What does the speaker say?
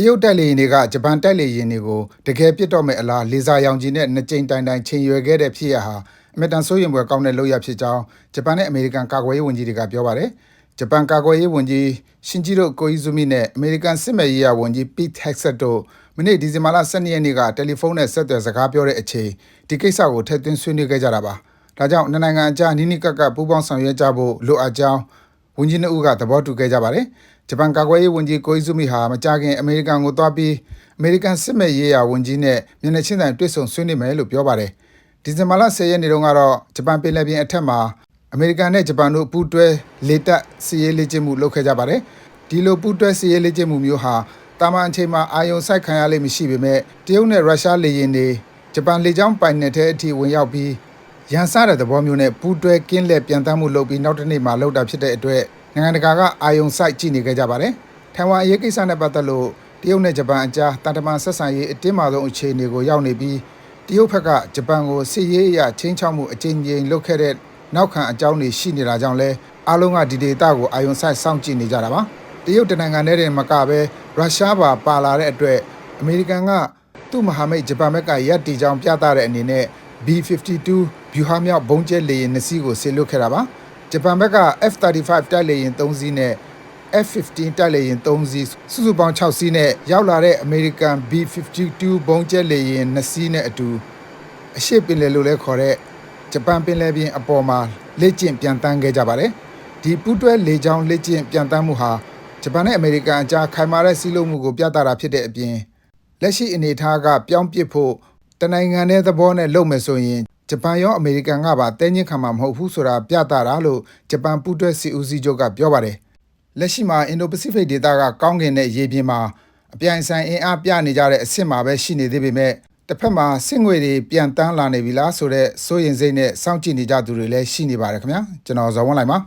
ရုတ်တိုက်လေယာဉ်တွေကဂျပန်တိုက်လေယာဉ်တွေကိုတကယ်ပစ်တော့မယ့်အလားလေဆာရောင်ခြည်နဲ့နှစ်ကြိမ်တိုင်ချိန်ရွယ်ခဲ့တဲ့ဖြစ်ရပ်ဟာအမေတန်စိုးရိမ်ဖွယ်ကောင်းတဲ့လုပ်ရဖြစ်ကြောင်းဂျပန်နဲ့အမေရိကန်ကာကွယ်ရေးဝန်ကြီးတွေကပြောပါတယ်။ဂျပန်ကာကွယ်ရေးဝန်ကြီးရှင်ဂျီရိုကိုအီဇူမီနဲ့အမေရိကန်စစ်မဲ့ရေးရာဝန်ကြီးပစ်ဟက်ဆက်တို့မနေ့ဒီဇင်ဘာလ12ရက်နေ့ကတယ်လီဖုန်းနဲ့ဆက်သွယ်စကားပြောတဲ့အချိန်ဒီကိစ္စကိုထည့်သွင်းဆွေးနွေးခဲ့ကြတာပါ။ဒါကြောင့်နှစ်နိုင်ငံအကြားနီးနီးကပ်ကပ်ပူးပေါင်းဆောင်ရွက်ကြဖို့လိုအပ်ကြောင်းဝန်ကြီးနှစ်ဦးကသဘောတူခဲ့ကြပါတယ်။ဂျပန်ကာကွယ်ရေးဝန်ကြီးကိုအီဇူမီဟာမကြာခင်အမေရိကန်ကိုသွားပြီးအမေရိကန်စစ်မဲ့ရေးရာဝန်ကြီးနဲ့မျက်နှာချင်းဆိုင်တွေ့ဆုံဆွေးနွေးမယ်လို့ပြောပါတယ်။ဒီဇင်ဘာလ10ရက်နေ့တုန်းကတော့ဂျပန်ပင်လယ်ပြင်အထက်မှာအမေရိကန်နဲ့ဂျပန်တို့ပူးတွဲလေတပ်စစ်ရေးလေ့ကျင့်မှုလုပ်ခဲ့ကြပါတယ်။ဒီလိုပူးတွဲစစ်ရေးလေ့ကျင့်မှုမျိုးဟာတာမန်အချိန်မှာအာရုံစိုက်ခံရလိမ့်မရှိပေမဲ့တရုတ်နဲ့ရုရှားလေယာဉ်တွေဂျပန်လေကြောင်းပိုင်နက်ထဲအထိဝင်ရောက်ပြီးရန်စတဲ့သဘောမျိုးနဲ့ပူးတွဲကင်းလှည့်ပြန်တမ်းမှုလုပ်ပြီးနောက်တစ်နေ့မှာလုပ်တာဖြစ်တဲ့အတွက်နိုင်ငံတကာကအာရုံစိုက်ကြည့်နေကြကြပါတယ်။ထိုင်ဝမ်အရေးကိစ္စနဲ့ပတ်သက်လို့တရုတ်နဲ့ဂျပန်အကြားတာတမန်ဆက်ဆံရေးအတင်းမာဆုံးအခြေအနေကိုရောက်နေပြီးတရုတ်ဘက်ကဂျပန်ကိုစစ်ရေးအရချင်းချောက်မှုအကြိမ်ကြိမ်လုပ်ခဲ့တဲ့နောက်ခံအကြောင်းတွေရှိနေတာကြောင့်လဲအားလုံးကဒီဒေတာကိုအာရုံစိုက်စောင့်ကြည့်နေကြတာပါ။တရုတ်တနိုင်ငံထဲတင်မကပဲရုရှားပါလာတဲ့အတွက်အမေရိကန်ကသူ့မဟာမိတ်ဂျပန်ဘက်ကရပ်တည်ကြောင်းပြသတဲ့အနေနဲ့ B-52 ဗျူဟာမြောက်ဘုံကျဲလေယာဉ်2စီးကိုဆေလွတ်ခဲ့တာပါ။ဂျပန်ဘက်က F-35 တိုက်လေယာဉ်3စီးနဲ့ F-15 တိုက်လေယာဉ်3စီးစုစုပေါင်း6စီးနဲ့ရောက်လာတဲ့အမေရိကန် B-52 ဘုံကျဲလေယာဉ်2စီးနဲ့အတူအရှေ့ပင်လယ်လို့လည်းခေါ်တဲ့ဂျပန်ပင်လယ်ပြင်အပေါ်မှာလေ့ကျင့်ပြန်တမ်းခဲ့ကြပါတယ်။ဒီပူးတွဲလေကြောင်းလေ့ကျင့်ပြန်တမ်းမှုဟာဂျပန်နဲ့အမေရိကန်အကြားခိုင်မာတဲ့စည်းလုံးမှုကိုပြသတာဖြစ်တဲ့အပြင်လက်ရှိအနေအထားကပြောင်းပစ်ဖို့တနိုင်ငံတဲ့သဘောနဲ့လုပ်မယ်ဆိုရင်ဂျပန်ရောအမေရိကန်ကပါတဲညှင်းခံမှာမဟုတ်ဘူးဆိုတာပြသတာလို့ဂျပန်ပူးတွဲစစ်ဦးစီးချုပ်ကပြောပါတယ်။လက်ရှိမှာအင်ဒိုပစိဖိတ်ဒေသကကောင်းကင်တဲ့ရေပြင်မှာအပြိုင်ဆိုင်အင်အားပြနေကြတဲ့အဆင့်မှာပဲရှိနေသေးပေမဲ့တစ်ဖက်မှာစစ်ငွေတွေပြန်တန်းလာနေပြီလားဆိုတဲ့စိုးရိမ်စိတ်နဲ့စောင့်ကြည့်နေကြသူတွေလည်းရှိနေပါတယ်ခင်ဗျာ။ကျွန်တော်ဇော်ဝင်းလိုက်ပါ